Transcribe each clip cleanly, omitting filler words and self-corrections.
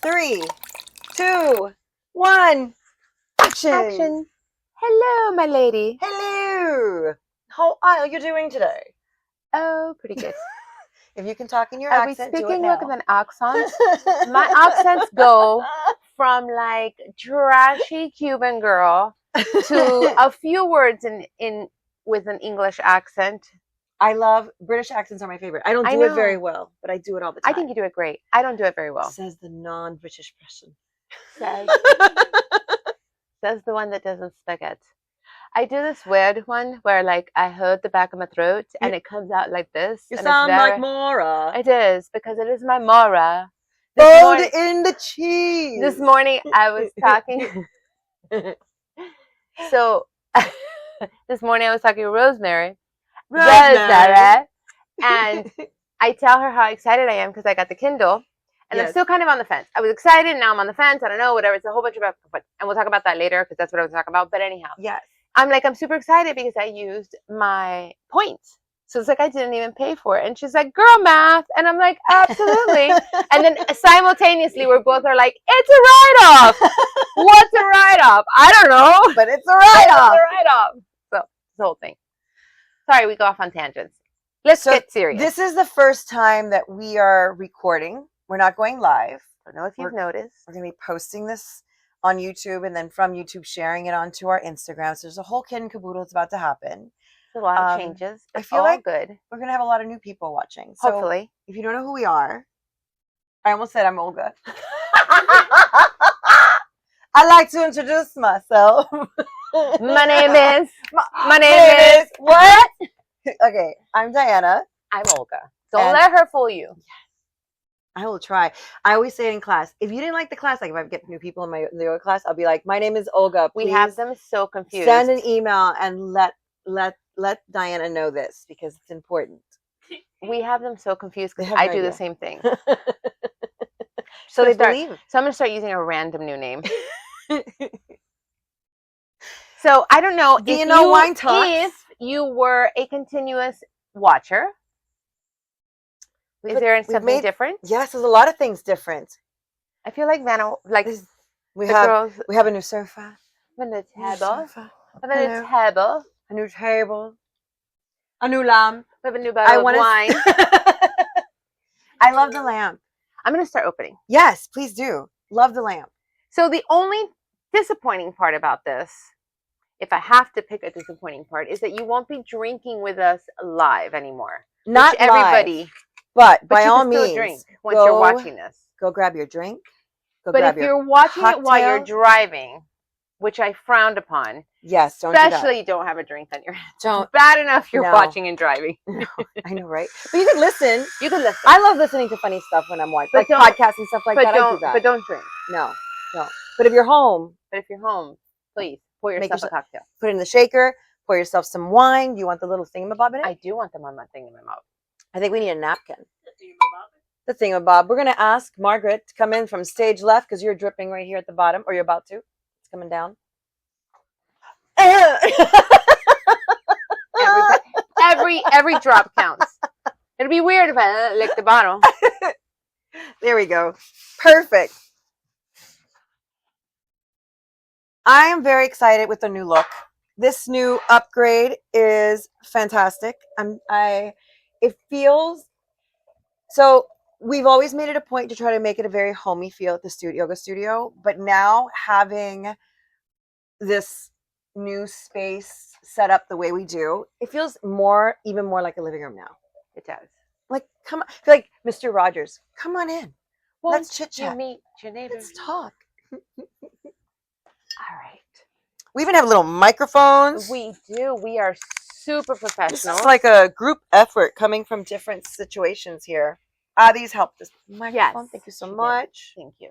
3, 2, 1. Action. Action. Hello, my lady. Hello. How are you doing today? Oh, pretty good. If you can talk in your Are we accent, do it speaking now. with an accent? My accents go from like trashy Cuban girl to a few words in with an English accent. I love British accents are my favorite. I don't do it very well, but I do it all the time. I think you do it great. I don't do it very well. Says the non-British person. Says the one that doesn't speak it. I do this weird one where like I hold the back of my throat and it comes out like this. You and sound like Mora. It is, because it is my Mora. Fold in the cheese. This morning I was talking. So this morning I was talking to Rosemary. And I tell her how excited I am because I got the Kindle. And I'm still kind of on the fence. I was excited, now I'm on the fence. I don't know, whatever. It's a whole bunch of and we'll talk about that later because that's what I was talking about. But anyhow, yes, I'm super excited because I used my points. So it's like I didn't even pay for it. And she's like, girl math. And I'm like, absolutely. And then simultaneously, we both are like, it's a write-off. What's a write-off? I don't know. But it's a write-off. It's a write-off. So the whole thing. Sorry, we go off on tangents. Let's get serious. This is the first time that we are recording. We're not going live. I don't know if you've noticed. We're going to be posting this on YouTube and then from YouTube sharing it onto our Instagram. So there's a whole kid and caboodle that's about to happen. There's a lot of changes. I feel like good. We're going to have a lot of new people watching. So hopefully. If you don't know who we are, I almost said I'm Olga. I like to introduce myself. My name is what? Okay, I'm Diana. I'm Olga. Don't let her fool you. I will try. I always say it in class. If you didn't like the class, like if I get new people in the yoga class, I'll be like, "My name is Olga. Please we have them so confused. Send an email and let Diana know this because it's important." We have them so confused because I do the same thing. So they believe. So I'm gonna start using a random new name. So I don't know D&O Wine Talks. If you were a continuous watcher, is there something different? Yes, there's a lot of things different. I feel like we have a new sofa. A new table. A new table. A new lamp. We have a new bottle of wine. I love the lamp. I'm going to start opening. Yes, please do. Love the lamp. So the only disappointing part about this, if I have to pick a disappointing part, is that you won't be drinking with us live anymore. Not everybody. Live. But by all means, drink once you're watching this. Go grab your drink. But if you're watching it while you're driving, which I frowned upon. Yes, especially don't have a drink on your hands. Don't. Bad enough you're watching and driving. No, I know, right? But you can listen. listen. I love listening to funny stuff when I'm watching, like podcasts and stuff like that. I do that. But don't drink. No. But if you're home, please pour yourself a cocktail. Put it in the shaker. Pour yourself some wine. You want the little thingamabob in it? I do want them on my thingamabob. I think we need a napkin. The thingamabob. We're gonna ask Margaret to come in from stage left because you're dripping right here at the bottom, or you're about to. It's coming down. Every drop counts. It'd be weird if I lick the bottle. There we go. Perfect. I am very excited with the new look. This new upgrade is fantastic. It feels so. We've always made it a point to try to make it a very homey feel at the yoga studio, but now having this new space set up the way we do, it feels even more like a living room now. It does. Like, come on, I feel like Mr. Rogers, come on in. Let's chit chat. Meet your neighbor. Let's talk. All right. We even have little microphones. We do. We are super professional. This is like a group effort coming from different situations here. These help this microphone. Yes, thank you so much. Thank you.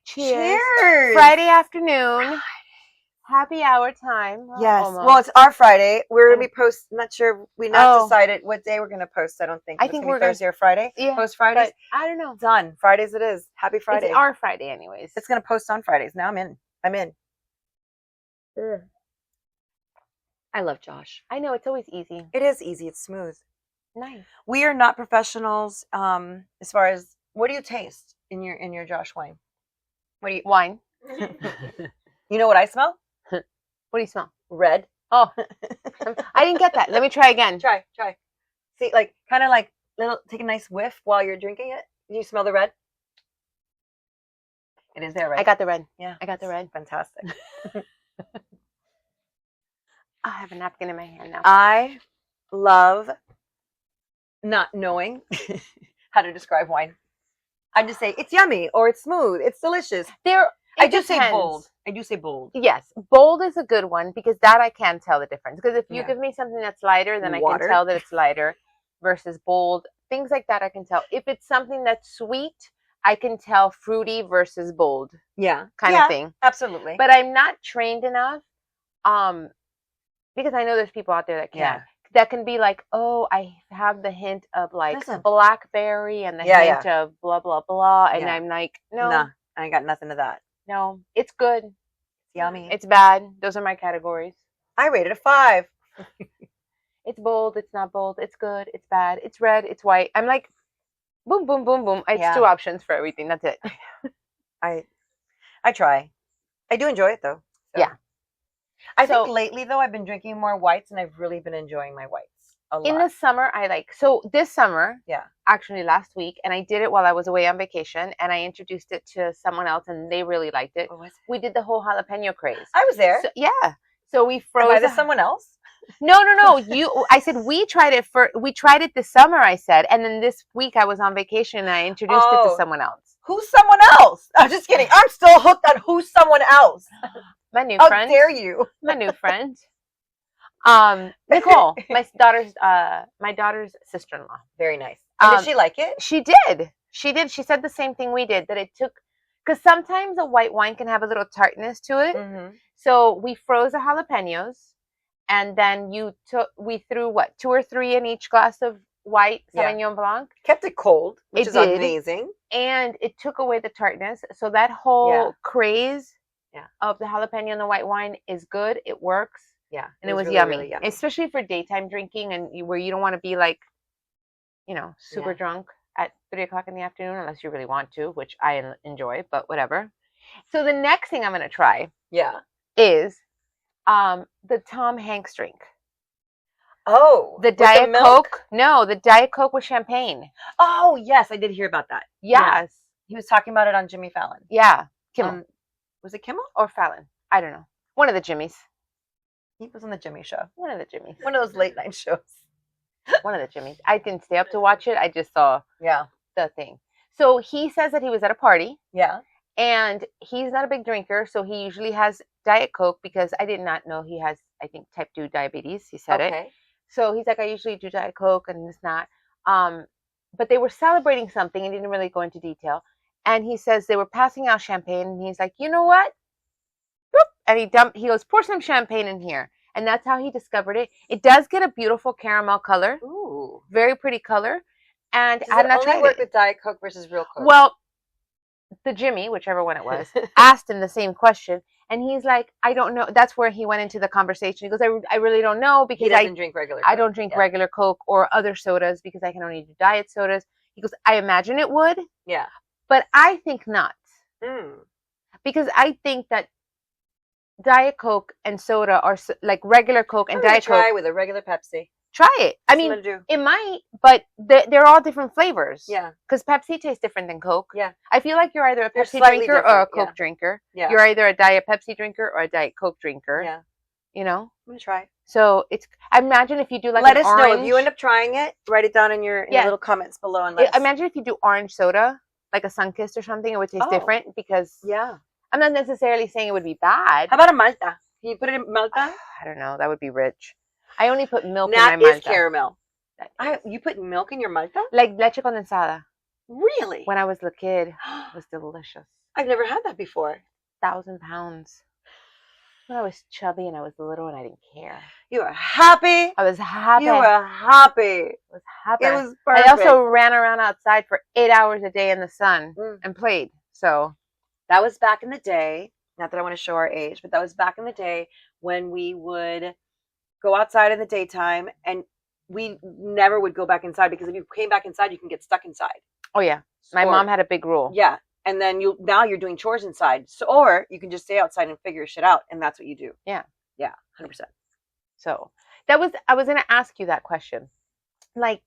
Cheers. Friday afternoon. Happy hour time. Yes. Almost. Well, it's our Friday. We're going to be not sure. We not decided what day we're going to post. I don't think. I think we're Thursday or Friday. Yeah. Post Fridays. I don't know. Done. Fridays it is. Happy Friday. It's our Friday anyways. It's going to post on Fridays. Now I'm in. Ugh. I love Josh. I know. It's always easy. It is easy. It's smooth. Nice. We are not professionals as far as, what do you taste? in your Josh wine? What do you Wine. You know what I smell? What do you smell? Red. Oh, I didn't get that. Let me try again. Try. See, like kind of like little. Take a nice whiff while you're drinking it. Do you smell the red? It is there, right? I got the red. Yeah, I got the red. Fantastic. I have a napkin in my hand now. I love not knowing how to describe wine. I just say it's yummy or it's smooth, it's delicious. I do say bold. Yes, bold is a good one because that I can tell the difference. Because if you give me something that's lighter, then I can tell that it's lighter versus bold. Things like that I can tell. If it's something that's sweet, I can tell fruity versus bold. Yeah. Kind of thing. Absolutely. But I'm not trained enough because I know there's people out there that can. Yeah. That can be like, oh, I have the hint of like blackberry and the hint of blah, blah, blah. And I'm like, no. Nah, I ain't got nothing of that. No, it's good. It's yummy. It's bad. Those are my categories. I rated a 5. It's bold. It's not bold. It's good. It's bad. It's red. It's white. I'm like, boom, boom, boom, boom. It's 2 options for everything. That's it. I try. I do enjoy it though. So. Yeah. I think lately though I've been drinking more whites and I've really been enjoying my whites a lot. In the summer, this summer, actually last week, and I did it while I was away on vacation, and I introduced it to someone else, and they really liked it. We did the whole jalapeno craze. I was there. So we froze. Am I someone else? No. I said we tried it this summer. I said, and then this week I was on vacation and I introduced it to someone else. Who's someone else? I'm just kidding. I'm still hooked on who's someone else. My new friend. How dare you? My new friend. Nicole, my daughter's sister-in-law. Very nice. And did she like it? She did. She said the same thing we did, that it took, because sometimes a white wine can have a little tartness to it. Mm-hmm. So we froze the jalapenos, and then we threw 2 or 3 in each glass of white Sauvignon Blanc. Kept it cold, which is amazing. And it took away the tartness. So that whole craze of the jalapeno and the white wine is good. It works. Yeah. And it was really, yummy. Really yummy. Especially for daytime drinking and where you don't want to be like, super drunk at 3 o'clock in the afternoon unless you really want to, which I enjoy, but whatever. So the next thing I'm going to try is the Tom Hanks drink. Oh, the Diet Coke. No, the Diet Coke with champagne. Oh, yes, I did hear about that. Yes. Yeah. He was talking about it on Jimmy Fallon. Yeah. Kimmel. Was it Kimmel? Or Fallon? I don't know. One of the Jimmys. He was on the Jimmy Show. One of the Jimmys. One of those late night shows. One of the Jimmys. I didn't stay up to watch it. I just saw the thing. So he says that he was at a party. Yeah. And he's not a big drinker, so he usually has Diet Coke because I did not know he has, I think, type 2 diabetes. He said it. So he's like, I usually do Diet Coke and it's not. But they were celebrating something and didn't really go into detail. And he says they were passing out champagne and he's like, you know what? Boop. And he goes, pour some champagne in here. And that's how he discovered it. It does get a beautiful caramel color. Ooh. Very pretty color. And I have not tried it. Does it only work with Diet Coke versus real Coke? Well, the Jimmy, whichever one it was, asked him the same question. And he's like, I don't know. That's where he went into the conversation. He goes, I really don't know because he doesn't drink regular Coke. I don't drink regular Coke or other sodas because I can only do diet sodas. He goes, I imagine it would. Yeah. But I think not. Because I think that Diet Coke and soda are like regular Coke and Diet Coke. Try with a regular Pepsi. Try it. I mean, it might, but they're all different flavors. Yeah. Because Pepsi tastes different than Coke. Yeah. I feel like you're either a Pepsi drinker or a Coke drinker. Yeah. You're either a Diet Pepsi drinker or a Diet Coke drinker. Yeah. You know? I'm going to try. So imagine if you do like Let an us orange. know if you end up trying it. Write it down in your little comments below. And imagine if you do orange soda, like a Sunkist or something, it would taste different because I'm not necessarily saying it would be bad. How about a Malta? Can you put it in Malta? I don't know. That would be rich. I only put milk in my Malta. That is caramel. You put milk in your Malta? Like leche condensada. Really? When I was a kid, it was delicious. I've never had that before. 1,000 pounds. When I was chubby and I was little and I didn't care. You were happy? I was happy. You were happy. I was happy. It was perfect. I also ran around outside for 8 hours a day in the sun and played. So that was back in the day. Not that I want to show our age, but that was back in the day when we would go outside in the daytime and we never would go back inside because if you came back inside, you can get stuck inside. Oh, yeah. My mom had a big rule. Yeah. And then now you're doing chores inside. So, or you can just stay outside and figure shit out. And that's what you do. Yeah. Yeah. 100%. So I was going to ask you that question. Like,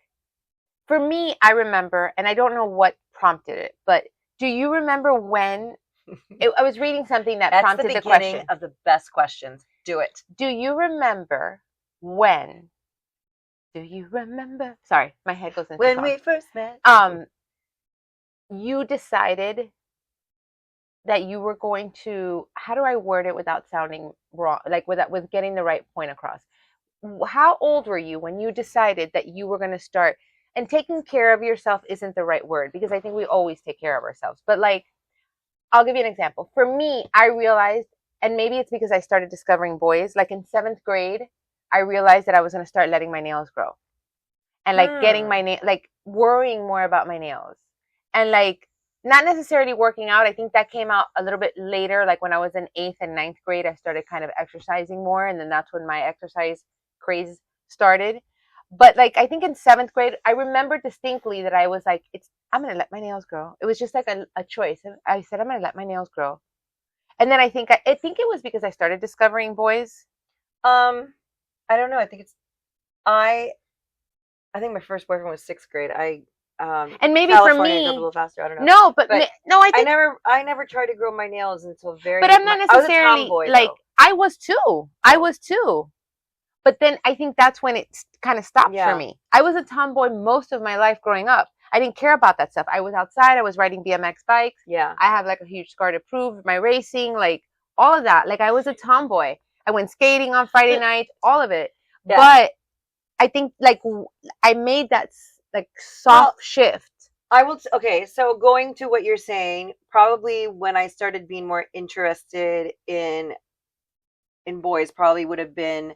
for me, I remember, and I don't know what prompted it, but do you remember when I was reading something that prompted the question? That's the beginning of the best questions. Do it. Do you remember when? Do you remember? Sorry, my head goes into when song. we first met. You decided that you were going to. How do I word it without sounding wrong? Like with getting the right point across. How old were you when you decided that you were going to start? And taking care of yourself isn't the right word, because I think we always take care of ourselves. But like, I'll give you an example. For me, I realized, and maybe it's because I started discovering boys, like in 7th grade, I realized that I was going to start letting my nails grow. And like getting my like worrying more about my nails. And like not necessarily working out. I think that came out a little bit later. Like when I was in 8th and 9th grade, I started kind of exercising more. And then that's when my exercise craze started. But like, I think in 7th grade, I remember distinctly that I was like, I'm going to let my nails grow. It was just like a choice. I said, I'm going to let my nails grow. And then I think it was because I started discovering boys. I don't know. I think I think my first boyfriend was 6th grade. And maybe California for me, goes a little faster. I don't know. No, but no, I think I never tried to grow my nails until very. But I'm not necessarily I was a tomboy, like though. I was too. But then I think that's when it kind of stopped for me. I was a tomboy most of my life growing up. I didn't care about that stuff. I was outside. I was riding BMX bikes. Yeah. I have like a huge scar to prove my racing, like all of that. Like I was a tomboy. I went skating on Friday night, all of it. Yeah. But I think like I made that like soft shift. Okay, so going to what you're saying, probably when I started being more interested in boys, probably would have been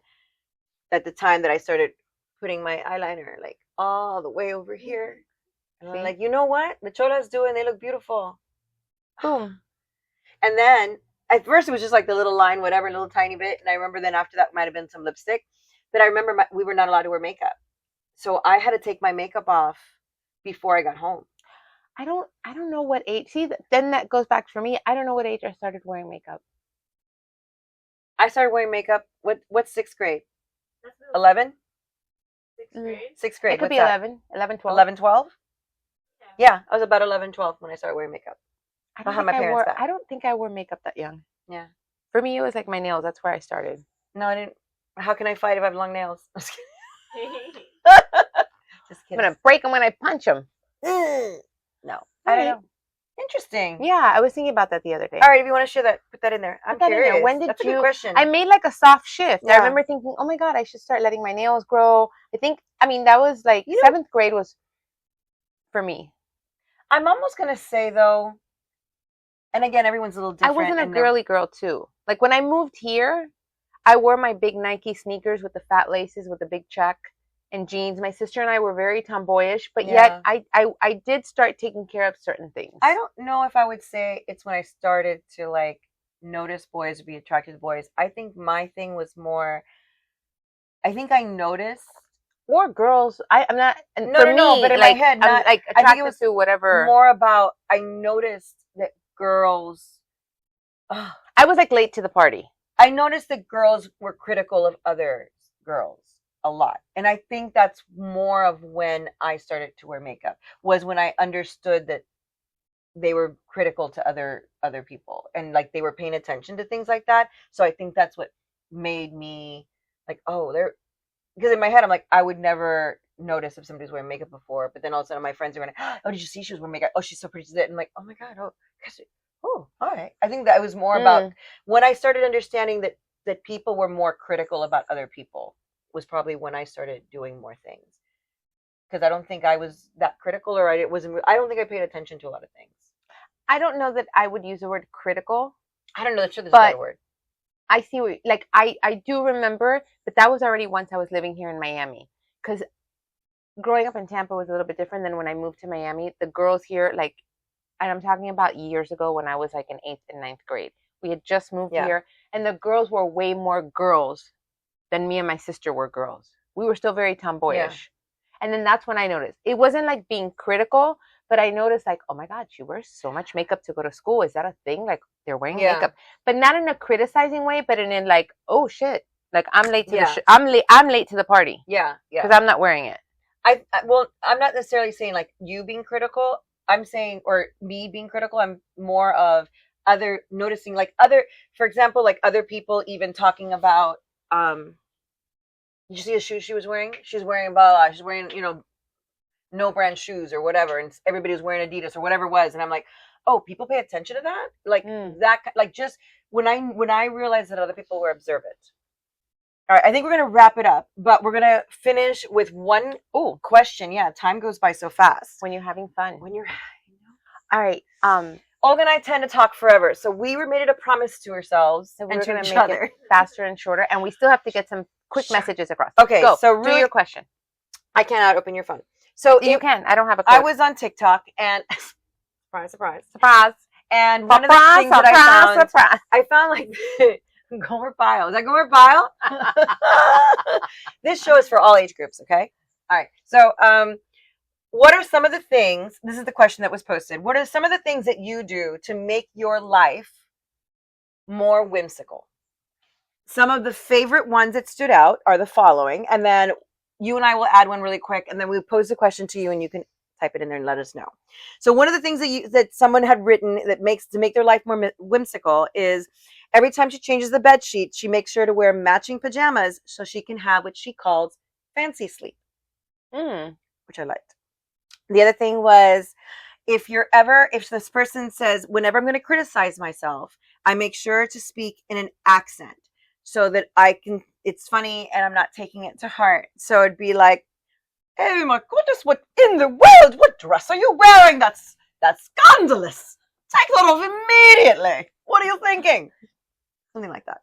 at the time that I started putting my eyeliner like all the way over here. And I'm like, you know what? The cholas do, and they look beautiful. Boom. And then at first it was just like the little line, whatever, a little tiny bit. And I remember then after that might have been some lipstick. But I remember we were not allowed to wear makeup. So I had to take my makeup off before I got home. I don't know what age. See, then that goes back for me. I don't know what age I started wearing makeup. I started wearing makeup. What's 6th grade? 11? 6th grade? 6th grade. It could be 11, 12. 11, 12? Yeah, I was about 11, 12 when I started wearing makeup. I don't think I wore makeup that young. Yeah. For me, it was like my nails. That's where I started. No, I didn't. How can I fight if I have long nails? Just kidding. I'm going to break them when I punch them. No. I don't know. Interesting. Yeah, I was thinking about that the other day. All right, if you want to share that, put that in there. I'm curious. When did That's a good question. I made like a soft shift. Yeah. I remember thinking, oh my God, I should start letting my nails grow. That was like 7th grade was for me. I'm almost going to say though, and again, everyone's a little different. I wasn't a girly girl too. Like when I moved here, I wore my big Nike sneakers with the fat laces with the big check and jeans. My sister and I were very tomboyish, but yet I did start taking care of certain things. I don't know if I would say it's when I started to like notice boys or be attracted to boys. I think my thing was more, I think I noticed. Or girls. I'm not. No, but in my head, I'm like attracted I think it was to whatever. More about, I noticed that girls. I was like late to the party. I noticed that girls were critical of other girls a lot. And I think that's more of when I started to wear makeup, was when I understood that they were critical to other people and like they were paying attention to things like that. So I think that's what made me like, because in my head I'm like, I would never notice if somebody's wearing makeup before, but then all of a sudden my friends are going, oh, did you see she was wearing makeup? Oh, she's so pretty. And I'm like, oh my God, all right. I think that was more about when I started understanding that people were more critical about other people, was probably when I started doing more things. Because I don't think I was that critical, or I don't think I paid attention to a lot of things. I don't know that I would use the word critical. I don't know. Sure, there's a better word. I see what, like, I do remember, but that was already once I was living here in Miami. Because growing up in Tampa was a little bit different than when I moved to Miami. The girls here, like, and I'm talking about years ago when I was like in 8th and 9th grade. We had just moved here, and the girls were way more girls than me and my sister were girls. We were still very tomboyish. Yeah. And then that's when I noticed. It wasn't like being critical, But I noticed like, oh my God, she wears so much makeup to go to school. Is that a thing? Like they're wearing makeup, but not in a criticizing way, but in like, oh shit, like I'm late to the I'm late to the party. Yeah, yeah. Because I'm not wearing it. Well, I'm not necessarily saying like you being critical. I'm saying, or me being critical. I'm more of noticing like for example, like other people even talking about. Did you see the shoes she was wearing? She's wearing she's wearing no brand shoes or whatever, and everybody was wearing Adidas or whatever it was, and I'm like, oh, people pay attention to that, like that, like just when I realized that other people were observant. All right, I think we're gonna wrap it up, but we're gonna finish with one question. Yeah, time goes by so fast when you're having fun. All right. Olga and I tend to talk forever, so we made it a promise to ourselves and to each make other. It faster and shorter, and we still have to get some quick messages across. Okay, go. So do your question. I cannot open your phone. So you can. I don't have a code. I was on TikTok and surprise. And one of the things that I found like Gomer Pyle. Is that Gomer Pyle? This show is for all age groups, okay? All right. So, what are some of the things, this is the question that was posted, what are some of the things that you do to make your life more whimsical? Some of the favorite ones that stood out are the following, and then you and I will add one really quick, and then we'll pose the question to you, and you can type it in there and let us know. So one of the things that someone had written that makes to make their life more whimsical is every time she changes the bed sheet, she makes sure to wear matching pajamas so she can have what she calls fancy sleep, which I liked. The other thing was, if this person says, whenever I'm going to criticize myself, I make sure to speak in an accent so that it's funny and I'm not taking it to heart. So it'd be like, hey, my goodness, what in the world? What dress are you wearing? That's scandalous. Take that off immediately. What are you thinking? Something like that.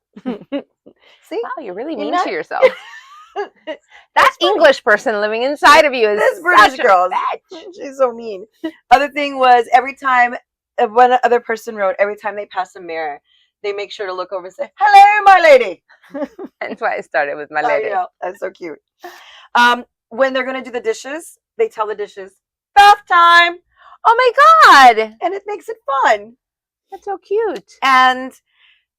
See? Wow, you're really mean to yourself. That English person living inside of you is this British girl. She's so mean. Other thing was, every time one other person wrote, every time they pass a mirror, they make sure to look over and say, hello, my lady. That's why I started with my lady. I know. That's so cute. When they're going to do the dishes, they tell the dishes, bath time. Oh my God. And it makes it fun. That's so cute. And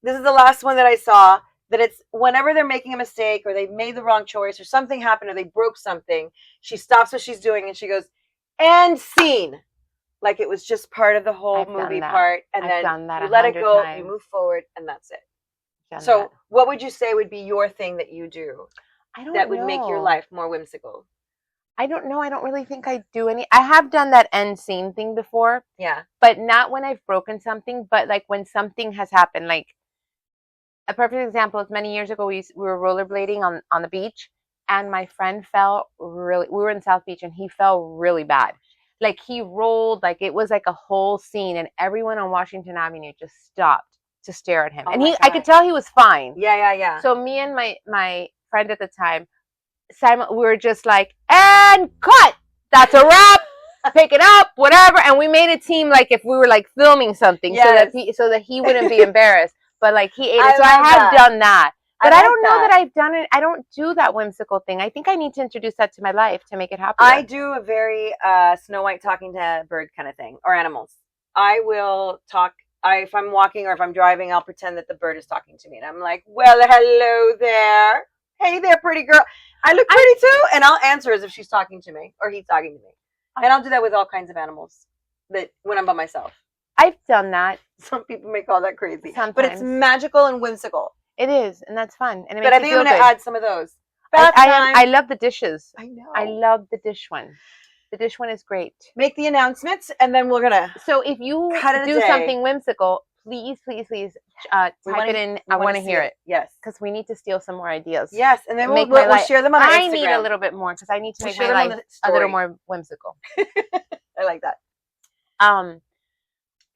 this is the last one that I saw, that it's whenever they're making a mistake or they've made the wrong choice or something happened or they broke something, she stops what she's doing and she goes, and scene. Like it was just part of the whole movie part. And then you let it go, you move forward, and that's it. So what would you say would be your thing that you do that would make your life more whimsical? I don't know. I don't really think I do any. I have done that end scene thing before. Yeah. But not when I've broken something, but like when something has happened. Like a perfect example is many years ago, we were rollerblading on the beach, and my friend we were in South Beach, and he fell really bad. Like he rolled, like it was like a whole scene, and everyone on Washington Avenue just stopped to stare at him. And I could tell he was fine. Yeah. So me and my friend at the time, Simon, we were just like, and cut. That's a wrap. Pick it up, whatever. And we made it seem like if we were like filming something, so that he wouldn't be embarrassed. But like he ate it. So I have done that. But I don't know that I've done it. I don't do that whimsical thing. I think I need to introduce that to my life to make it happen. I do a very Snow White talking to a bird kind of thing, or animals. I will talk. If I'm walking or if I'm driving, I'll pretend that the bird is talking to me. And I'm like, well, hello there. Hey there, pretty girl. I look pretty too. And I'll answer as if she's talking to me or he's talking to me. And I'll do that with all kinds of animals when I'm by myself. I've done that. Some people may call that crazy. Sometimes. But it's magical and whimsical. It is, and that's fun. And but I think I'm going to add some of those. I love the dishes. I know. I love the dish one. The dish one is great. Make the announcements, and then we're going to So if you do something whimsical, please type it in. I want to hear it. Yes. Because we need to steal some more ideas. Yes, and then we'll share them on Instagram. I need a little bit more, because I need to make my life a little more whimsical. I like that.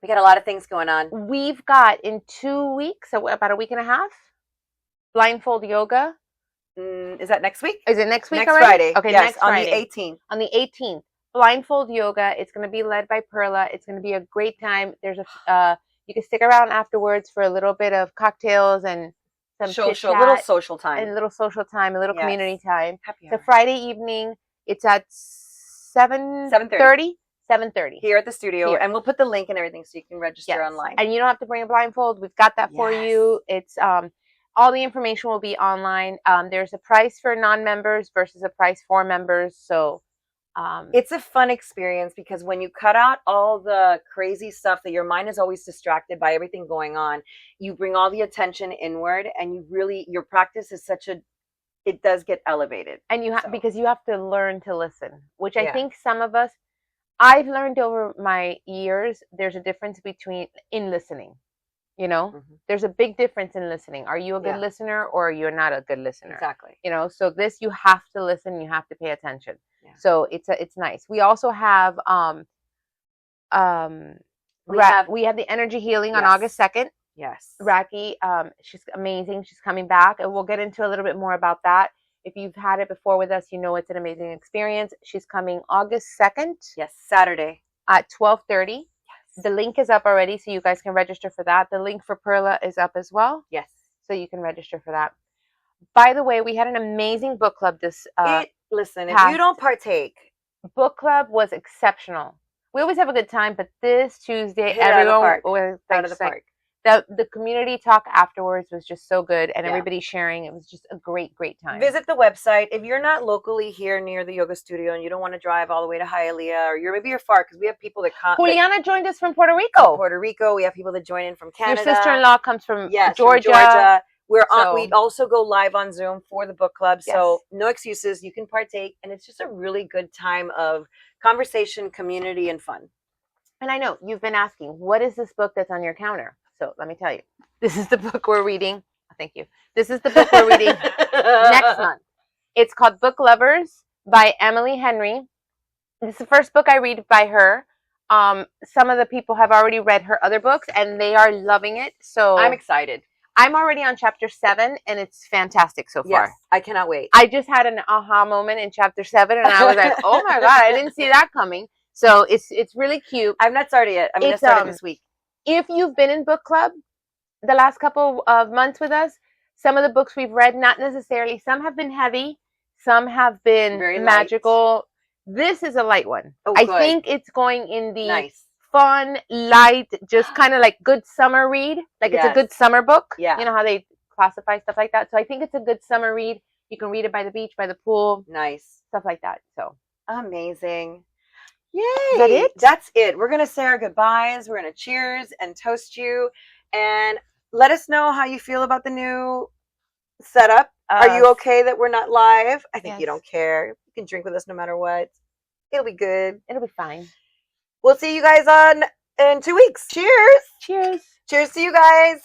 We got a lot of things going on. We've got in 2 weeks, so about a week and a half, blindfold yoga. Is that next week? Is it next week? Next already? Friday. Okay, yes, next Friday. On the 18th. On the 18th, blindfold yoga. It's going to be led by Perla. It's going to be a great time. There's you can stick around afterwards for a little bit of cocktails and some chit-chat, little social time, and a little social time, a little community time. Happy hour. So Friday evening, it's at 7:30. 7:30 here at the studio, Here. and we'll put the link and everything so you can register Yes. online. And you don't have to bring a blindfold. We've got that for Yes. you. It's all the information will be online. There's a price for non-members versus a price for members. So it's a fun experience because when you cut out all the crazy stuff that your mind is always distracted by everything going on, you bring all the attention inward, and you really, your practice is it does get elevated. And because you have to learn to listen, which I Yeah. think some of us, I've learned over my years, there's a difference in listening. You know, there's a big difference in listening. Are you a good listener, or you're not a good listener? Exactly. You know, so you have to listen, you have to pay attention. Yeah. So it's nice. We also have we have the energy healing on August 2nd. Yes. Raki, she's amazing. She's coming back, and we'll get into a little bit more about that. If you've had it before with us, you know it's an amazing experience. She's coming August 2nd. Yes, Saturday At 12:30. Yes. The link is up already, so you guys can register for that. The link for Perla is up as well. Yes. So you can register for that. By the way, we had an amazing book club this listen, if you don't partake, book club was exceptional. We always have a good time, but this Tuesday, everyone was out of the park. The community talk afterwards was just so good, and everybody sharing. It was just a great time. Visit the website. If you're not locally here near the yoga studio and you don't want to drive all the way to Hialeah, or maybe you're far, because we have people that come. Juliana joined us from Puerto Rico. We have people that join in from Canada. Your sister-in-law comes from Georgia. From Georgia. We also go live on Zoom for the book club, so no excuses. You can partake, and it's just a really good time of conversation, community, and fun. And I know you've been asking, what is this book that's on your counter? So let me tell you, this is the book we're reading. Thank you. This is the book we're reading next month. It's called Book Lovers by Emily Henry. This is the first book I read by her. Some of the people have already read her other books, and they are loving it. So I'm excited. I'm already on chapter 7, and it's fantastic so far. Yes, I cannot wait. I just had an aha moment in chapter 7, and I was like, oh my God, I didn't see that coming. So it's really cute. I've not started yet. I'm going to start it this week. If you've been in book club the last couple of months with us, some of the books we've read, not necessarily, some have been heavy, some have been very magical. Light. This is a light one. Oh, I think it's going in the fun, light, just kind of like good summer read. Like it's a good summer book. Yeah. You know how they classify stuff like that. So I think it's a good summer read. You can read it by the beach, by the pool. Nice. Stuff like that. So amazing. Yay! Is that it? That's it. We're going to say our goodbyes. We're going to cheers and toast you. And let us know how you feel about the new setup. Are you okay that we're not live? I think you don't care. You can drink with us no matter what. It'll be good. It'll be fine. We'll see you guys in 2 weeks. Cheers. Cheers. Cheers to you guys.